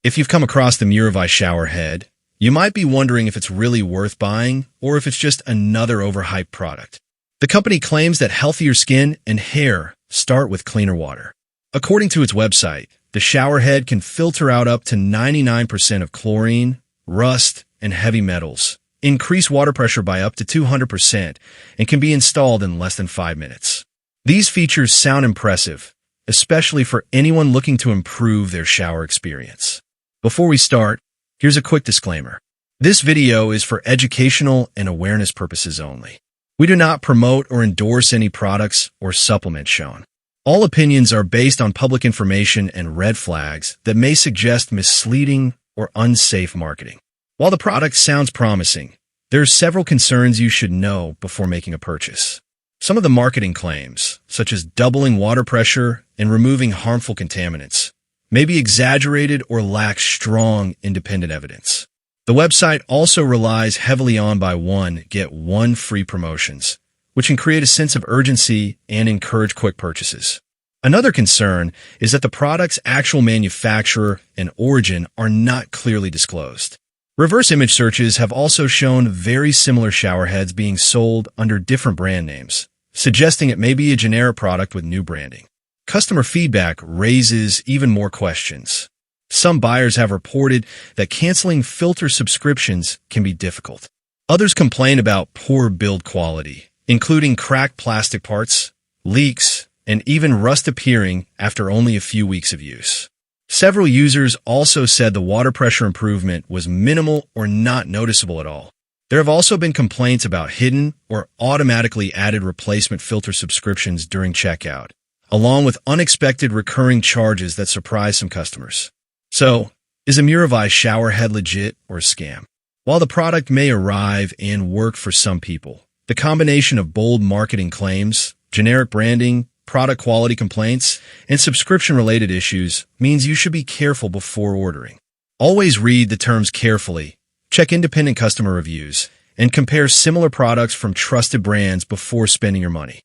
If you've come across the Muravai Shower Head, you might be wondering if it's really worth buying or if it's just another overhyped product. The company claims that healthier skin and hair start with cleaner water. According to its website, the shower head can filter out up to 99% of chlorine, rust, and heavy metals, increase water pressure by up to 200%, and can be installed in less than 5 minutes. These features sound impressive, especially for anyone looking to improve their shower experience. Before we start, here's a quick disclaimer. This video is for educational and awareness purposes only. We do not promote or endorse any products or supplements shown. All opinions are based on public information and red flags that may suggest misleading or unsafe marketing. While the product sounds promising, there are several concerns you should know before making a purchase. Some of the marketing claims, such as doubling water pressure and removing harmful contaminants, may be exaggerated or lack strong independent evidence. The website also relies heavily on buy one, get one free promotions, which can create a sense of urgency and encourage quick purchases. Another concern is that the product's actual manufacturer and origin are not clearly disclosed. Reverse image searches have also shown very similar shower heads being sold under different brand names, suggesting it may be a generic product with new branding. Customer feedback raises even more questions. Some buyers have reported that canceling filter subscriptions can be difficult. Others complain about poor build quality, including cracked plastic parts, leaks, and even rust appearing after only a few weeks of use. Several users also said the water pressure improvement was minimal or not noticeable at all. There have also been complaints about hidden or automatically added replacement filter subscriptions during checkout, along with unexpected recurring charges that surprise some customers. So, is a Muravai shower head legit or a scam? While the product may arrive and work for some people, the combination of bold marketing claims, generic branding, product quality complaints, and subscription-related issues means you should be careful before ordering. Always read the terms carefully, check independent customer reviews, and compare similar products from trusted brands before spending your money.